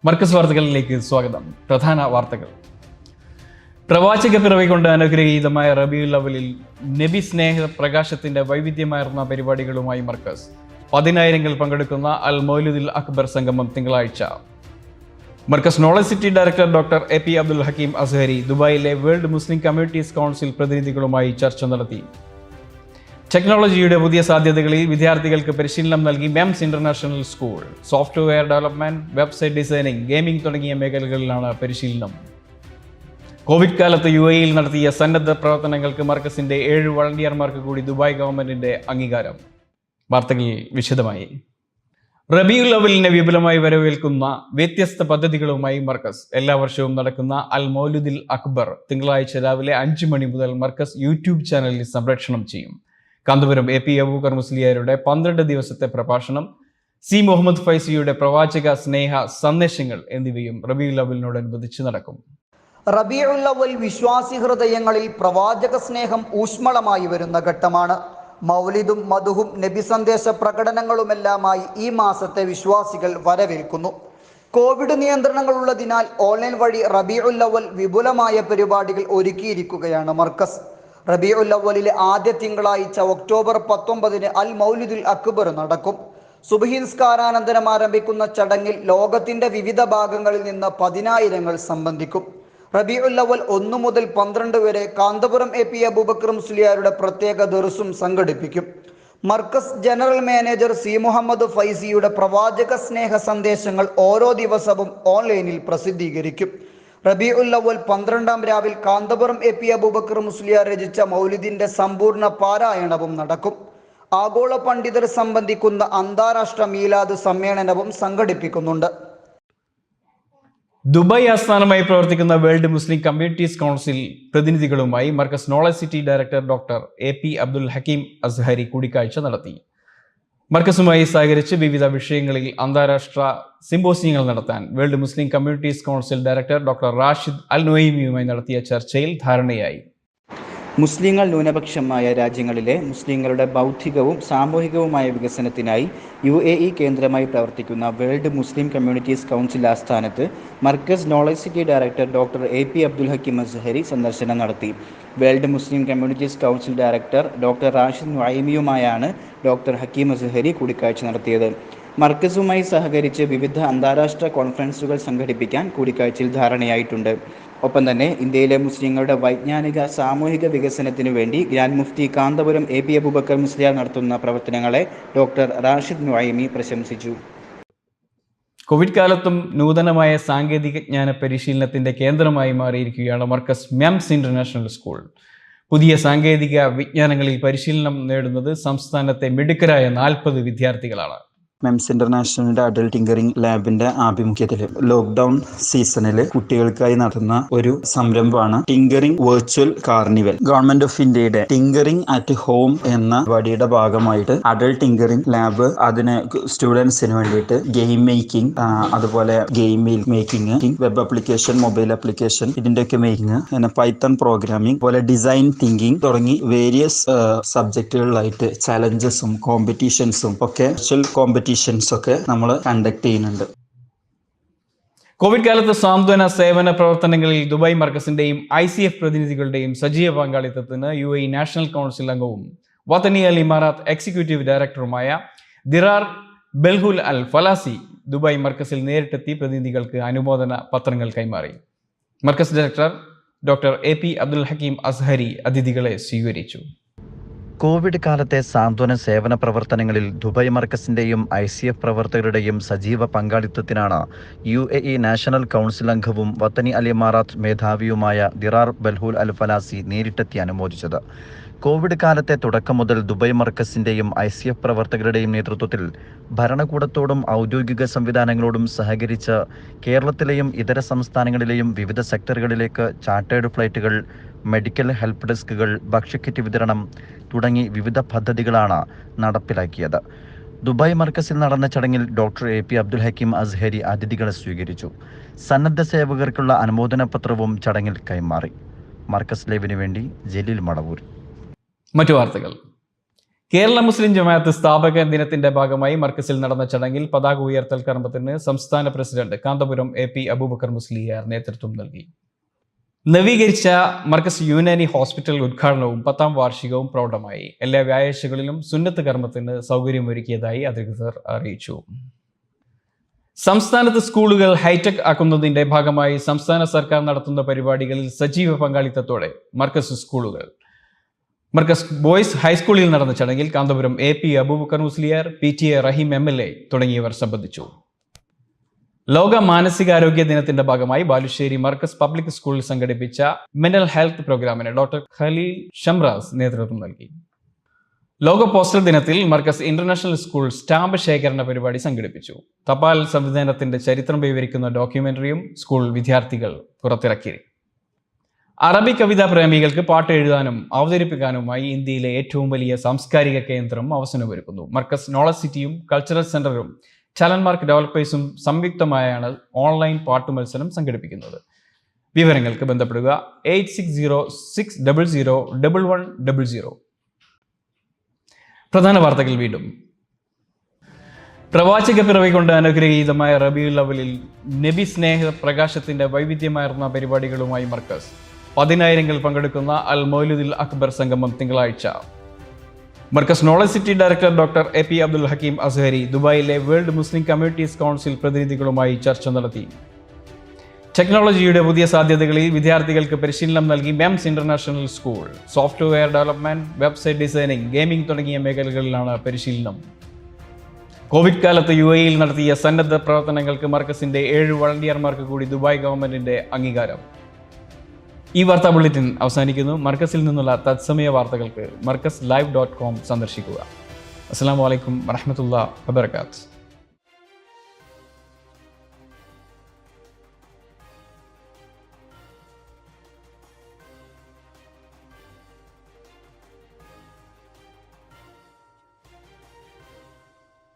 മർക്കസ് വാർത്തകളിലേക്ക് സ്വാഗതം. പ്രധാന വാർത്തകൾ. പ്രവാചക പിറവി കൊണ്ട് അനുഗ്രഹീതമായ റബീഉൽ അവ്വലിൽ നബി സ്നേഹ പ്രകാശത്തിന്റെ വൈവിധ്യമാർന്ന പരിപാടികളുമായി മർക്കസ്. 10,000 പങ്കെടുക്കുന്ന അൽ മൗലിദുൽ അക്ബർ സംഗമം തിങ്കളാഴ്ച. Markaz knowledge city director doctor AP. Abdul Hakeem Azhari ദുബായിലെ വേൾഡ് മുസ്ലിം കമ്മ്യൂണിറ്റീസ് കൗൺസിൽ പ്രതിനിധികളുമായി ചർച്ച നടത്തി. ടെക്നോളജിയുടെ പുതിയ സാധ്യതകളിൽ വിദ്യാർത്ഥികൾക്ക് പരിശീലനം നൽകി MIMS international school. Software development, website designing, gaming തുടങ്ങിയ മേഖലകളിലാണ് പരിശീലനം. കോവിഡ് കാലത്ത് UAE-യിൽ നടത്തിയ സന്നദ്ധ പ്രവർത്തനങ്ങൾക്ക് മർക്കസിന്റെ 7 വളണ്ടിയർമാർക്ക് കൂടി ദുബായ് ഗവൺമെന്റിന്റെ അംഗീകാരം. വാർത്തകൾ വിശദമായി. റബീഉൽ അവ്വലിനെ വിപുലമായി വരവേൽക്കുന്ന വ്യത്യസ്ത പദ്ധതികളുമായി മർക്കസ്. എല്ലാ വർഷവും നടക്കുന്ന അൽ മൗലിദുൽ അക്ബർ തിങ്കളാഴ്ച രാവിലെ 5 മണി മുതൽ മർക്കസ് യൂട്യൂബ് ചാനലിൽ സംപ്രേഷണം ചെയ്യും. കാന്തപുരം A.P. അബൂബക്കർ മുസ്ലിയാരുടെ 12 ദിവസത്തെ പ്രഭാഷണം, C. മുഹമ്മദ് ഫൈസിയുടെ പ്രവാചക സ്നേഹ സന്ദേശങ്ങൾ എന്നിവയും റബീഉൽ അവ്വലിനോടനുബന്ധിച്ച് നടക്കും. റബീഉൽ അവ്വൽ വിശ്വാസി ഹൃദയങ്ങളിൽ പ്രവാചക സ്നേഹം ഊഷ്മളമായി വരുന്ന ഘട്ടമാണ്. മൗലിദും മദുഹും നബി സന്ദേശ പ്രകടനങ്ങളുമെല്ലാമായി ഈ മാസത്തെ വിശ്വാസികൾ വരവേൽക്കുന്നു. കോവിഡ് നിയന്ത്രണങ്ങളുള്ളതിനാൽ ഓൺലൈൻ വഴി റബീഉൽ അവ്വൽ വിപുലമായ പരിപാടികൾ ഒരുക്കിയിരിക്കുകയാണ് മർക്കസ്. റബീഉൽ അവ്വലിലെ ആദ്യ തിങ്കളാഴ്ച ഒക്ടോബർ 19 അൽ മൗലിദുൽ അക്ബർ നടക്കും. സുബ്ഹി നിസ്കാരാനന്തരം ആരംഭിക്കുന്ന ചടങ്ങിൽ ലോകത്തിന്റെ വിവിധ ഭാഗങ്ങളിൽ നിന്ന് 10,000 സംബന്ധിക്കും. റബീഉൽ അവ്വൽ 1 മുതൽ 12 വരെ കാന്തപുരം A.P. അബൂബക്കർ മുസ്ലിയാരുടെ പ്രത്യേക ദർസും സംഘടിപ്പിക്കും. Markaz general manager C. Muhammad ഫൈസിയുടെ പ്രവാചക സ്നേഹ സന്ദേശങ്ങൾ ഓരോ ദിവസവും ഓൺലൈനിൽ പ്രസിദ്ധീകരിക്കും. റബീഉൽ അവ്വൽ 12-ാം രാവിൽ കാന്തപുരം A.P. അബൂബക്കർ മുസ്ലിയാർ രചിച്ച മൗലിദിന്റെ സമ്പൂർണ്ണ പാരായണവും നടക്കും. ആഗോള പണ്ഡിതർ സംബന്ധിക്കുന്ന അന്താരാഷ്ട്ര മീലാദ് സമ്മേളനവും സംഘടിപ്പിക്കുന്നുണ്ട്. ദുബായ് ആസ്ഥാനമായി പ്രവർത്തിക്കുന്ന വേൾഡ് മുസ്ലിം കമ്മ്യൂണിറ്റീസ് കൗൺസിൽ പ്രതിനിധികളുമായി Markaz knowledge city director doctor AP. Abdul Hakeem Azhari കൂടിക്കാഴ്ച നടത്തി. മർക്കസുമായി സഹകരിച്ച് വിവിധ വിഷയങ്ങളിൽ അന്താരാഷ്ട്ര സിമ്പോസിയങ്ങൾ നടത്താൻ world Muslim communities council director doctor Rashid Al നുഐമിയുമായി നടത്തിയ ചർച്ചയിൽ ധാരണയായി. മുസ്ലിങ്ങൾ ന്യൂനപക്ഷമായ രാജ്യങ്ങളിലെ മുസ്ലിങ്ങളുടെ ബൗദ്ധികവും സാമൂഹികവുമായ വികസനത്തിനായി UAE കേന്ദ്രമായി പ്രവർത്തിക്കുന്ന വേൾഡ് മുസ്ലിം കമ്മ്യൂണിറ്റീസ് കൗൺസിൽ ആസ്ഥാനത്ത് Markaz knowledge city director doctor AP. Abdul Hakeem Azhari സന്ദർശനം നടത്തി. World Muslim communities council director doctor Rashid നുഐമിയുമായാണ് ഡോക്ടർ ഹക്കീം അസ്ഹരി കൂടിക്കാഴ്ച നടത്തിയത്. മർക്കസുമായി സഹകരിച്ച് വിവിധ അന്താരാഷ്ട്ര കോൺഫറൻസുകൾ സംഘടിപ്പിക്കാൻ കൂടിക്കാഴ്ചയിൽ ധാരണയായിട്ടുണ്ട്. ഒപ്പം തന്നെ ഇന്ത്യയിലെ മുസ്ലിങ്ങളുടെ വൈജ്ഞാനിക സാമൂഹിക വികസനത്തിനു വേണ്ടി ഗ്രാൻഡ് മുഫ്തി കാന്തപുരം A.P. അബൂബക്കർ മുസ്ലിയാർ നടത്തുന്ന പ്രവർത്തനങ്ങളെ ഡോക്ടർ റാഷിദ് നുഐമി പ്രശംസിച്ചു. കോവിഡ് കാലത്തും നൂതനമായ സാങ്കേതിക ജ്ഞാന പരിശീലനത്തിന്റെ കേന്ദ്രമായി മാറിയിരിക്കുകയാണ് മർക്കസ് മെംസ് ഇന്റർനാഷണൽ സ്കൂൾ. പുതിയ സാങ്കേതിക വിജ്ഞാനങ്ങളിൽ പരിശീലനം നേടുന്നത് സംസ്ഥാനത്തെ മിടുക്കരായ 40 വിദ്യാർത്ഥികളാണ്. മെംസ് ഇന്റർനാഷണലിന്റെ അഡൽട്ട് ടിങ്കറിംഗ് ലാബിന്റെ ആഭിമുഖ്യത്തിൽ ലോക്ക്ഡൌൺ സീസണിൽ കുട്ടികൾക്കായി നടത്തുന്ന ഒരു സംരംഭമാണ് tinkering virtual carnival. Government of ഇന്ത്യയുടെ ടിങ്കറിംഗ് അറ്റ് ഹോം എന്ന പരിപാടിയുടെ ഭാഗമായിട്ട് അഡൽട്ട് ടിങ്കറിംഗ് ലാബ് അതിന് സ്റ്റുഡൻസിന് വേണ്ടിയിട്ട് ഗെയിം മേക്കിംഗ്, അതുപോലെ game making, web application, mobile application, ഇതിന്റെയൊക്കെ മേക്കിംഗ്, പിന്നെ പൈത്തൺ പ്രോഗ്രാമിംഗ്, പോലെ ഡിസൈൻ തിങ്കിങ് തുടങ്ങി വേരിയസ് സബ്ജക്റ്റുകളിലായിട്ട് ചലഞ്ചസും കോമ്പറ്റീഷൻസും ഒക്കെ ഒക്കെ നമ്മൾ കണ്ടക്ട് ചെയ്യുന്നുണ്ട്. കോവിഡ് കാലത്ത് സാന്ത്വന സേവന പ്രവർത്തനങ്ങളിൽ ദുബായ് മർക്കസിന്റെയും ICF പ്രതിനിധികളുടെയും സജീവ പങ്കാളിത്തത്തിന് UAE നാഷണൽ കൗൺസിൽ അംഗവും വതനി അൽ ഇമാറാത്ത് എക്സിക്യൂട്ടീവ് ഡയറക്ടറുമായ ദിറാർ ബെൽഹുൽ അൽ ഫലാസി ദുബായ് മർക്കസിൽ നേരിട്ടെത്തി പ്രതിനിധികൾക്ക് അനുമോദന പത്രങ്ങൾ കൈമാറി. Markaz director doctor A.P. Abdul Hakeem Azhari അതിഥികളെ സ്വീകരിച്ചു. കോവിഡ് കാലത്തെ സാന്ത്വന സേവന പ്രവർത്തനങ്ങളിൽ ദുബായ് മർക്കസിന്റെയും ICF പ്രവർത്തകരുടെയും സജീവ പങ്കാളിത്തത്തിനാണ് UAE നാഷണൽ കൗൺസിൽ അംഗവും വതനി അൽ ഇമാറാത്ത് മേധാവിയുമായ ദിറാർ ബെൽഹുൽ അൽ ഫലാസി നേരിട്ടെത്തി അനുമോദിച്ചത്. കോവിഡ് കാലത്തെ തുടക്കം മുതൽ ദുബായ് മർക്കസിന്റെയും ICF പ്രവർത്തകരുടെയും നേതൃത്വത്തിൽ ഭരണകൂടത്തോടും ഔദ്യോഗിക സംവിധാനങ്ങളോടും സഹകരിച്ച് കേരളത്തിലെയും ഇതര സംസ്ഥാനങ്ങളിലെയും വിവിധ സെക്ടറുകളിലേക്ക് ചാർട്ടേഡ് ഫ്ലൈറ്റുകൾ, മെഡിക്കൽ ഹെൽപ്പ് ഡെസ്കുകൾ, ഭക്ഷ്യക്കിറ്റ് വിതരണം തുടങ്ങി വിവിധ പദ്ധതികളാണ് നടപ്പിലാക്കിയത്. ദുബായ് മർക്കസിൽ നടന്ന ചടങ്ങിൽ ഡോക്ടർ A.P. അബ്ദുൽ ഹക്കീം അസ്ഹരി അതിഥികളെ സ്വീകരിച്ചു. സന്നദ്ധ സേവകർക്കുള്ള അനുമോദന പത്രവും ചടങ്ങിൽ കൈമാറി. മർക്കസ് ലൈവിന് വേണ്ടി ജലീൽ മടവൂർ. മറ്റു വാർത്തകൾ. കേരള മുസ്ലിം ജമാഅത്ത് സ്ഥാപക ദിനത്തിന്റെ ഭാഗമായി മർക്കസിൽ നടന്ന ചടങ്ങിൽ പതാക ഉയർത്തൽ കർമ്മത്തിന് സംസ്ഥാന പ്രസിഡന്റ് കാന്തപുരം AP അബൂബക്കർ മുസ്ലിയാർ നേതൃത്വം നൽകി. നവീകരിച്ച മർക്കസ് യുനാനി ഹോസ്പിറ്റൽ ഉദ്ഘാടനവും 10ാം വാർഷികവും പ്രൗഢമായി. എല്ലാ വ്യാഴാഴ്ചകളിലും സുന്നത്ത് കർമ്മത്തിന് സൗകര്യമൊരുക്കിയതായി അധികൃതർ അറിയിച്ചു. സംസ്ഥാനത്ത് സ്കൂളുകൾ ഹൈടെക് ആക്കുന്നതിന്റെ ഭാഗമായി സംസ്ഥാന സർക്കാർ നടത്തുന്ന പരിപാടികളിൽ സജീവ പങ്കാളിത്തത്തോടെ മർക്കസ് സ്കൂളുകൾ. മർക്കസ് ബോയ്സ് ഹൈസ്കൂളിൽ നടന്ന ചടങ്ങിൽ കാന്തപുരം AP അബൂബക്കർ മുസ്ലിയാർ, PTA റഹീം MLA തുടങ്ങിയവർ സംബന്ധിച്ചു. ലോക മാനസികാരോഗ്യ ദിനത്തിന്റെ ഭാഗമായി ബാലുശ്ശേരി മർക്കസ് പബ്ലിക് സ്കൂളിൽ സംഘടിപ്പിച്ച മെന്റൽ ഹെൽത്ത് പ്രോഗ്രാമിന് ഡോക്ടർ ഖലീൽ ഷംറാസ് നേതൃത്വം നൽകി. ലോക പോസ്റ്റൽ ദിനത്തിൽ മർക്കസ് ഇന്റർനാഷണൽ സ്കൂൾ സ്റ്റാമ്പ് ശേഖരണ പരിപാടി സംഘടിപ്പിച്ചു. തപാൽ സംവിധാനത്തിന്റെ ചരിത്രം വിവരിക്കുന്ന ഡോക്യുമെന്ററിയും സ്കൂൾ വിദ്യാർത്ഥികൾ പുറത്തിറക്കി. അറബി കവിതാ പ്രേമികൾക്ക് പാട്ട് എഴുതാനും അവതരിപ്പിക്കാനുമായി ഇന്ത്യയിലെ ഏറ്റവും വലിയ സാംസ്കാരിക കേന്ദ്രം അവസരമൊരുക്കുന്നു. മർക്കസ് നോളജ് സിറ്റിയും കൾച്ചറൽ സെന്ററും ടാലന്റ് മാർക്ക് ഡെവലപ്പേഴ്സും സംയുക്തമായാണ് ഓൺലൈൻ പാട്ട് മത്സരം സംഘടിപ്പിക്കുന്നത്. വിവരങ്ങൾക്ക് ബന്ധപ്പെടുക 8606001100. പ്രധാന വാർത്തകൾ വീണ്ടും. പ്രവാചക പിറവി കൊണ്ട് അനുഗ്രഹീതമായ റബീഉൽ അവ്വലിൽ നബി സ്നേഹ പ്രകാശത്തിന്റെ വൈവിധ്യമാർന്ന പരിപാടികളുമായി മർക്കസ്. 10,000 പങ്കെടുക്കുന്ന അൽ മൗലിദുൽ അക്ബർ സംഗമം തിങ്കളാഴ്ച. Markaz knowledge city director doctor AP Abdul Hakeem Azhari ദുബായിലെ വേൾഡ് മുസ്ലിം കമ്മ്യൂണിറ്റീസ് കൗൺസിൽ പ്രതിനിധികളുമായി ചർച്ച നടത്തി. ടെക്നോളജിയുടെ പുതിയ സാധ്യതകളിൽ വിദ്യാർത്ഥികൾക്ക് പരിശീലനം നൽകി MEMS international school. Software development, website designing, gaming തുടങ്ങിയ മേഖലകളിലാണ് പരിശീലനം. കോവിഡ് കാലത്ത് UAE-യിൽ നടത്തിയ സന്നദ്ധ പ്രവർത്തനങ്ങൾക്ക് മർക്കസിന്റെ 7 വളണ്ടിയർമാർക്ക് കൂടി ദുബായ് ഗവൺമെന്റിന്റെ അംഗീകാരം. ഈ വാർത്താ ബുള്ളറ്റിൻ അവസാനിക്കുന്നു. മർക്കസിൽ നിന്നുള്ള തത്സമയ വാർത്തകൾക്ക് markaslive.com സന്ദർശിക്കുക. അസ്സലാമു അലൈക്കും വറഹ്മത്തുള്ളാഹി വബറകാതുഹു.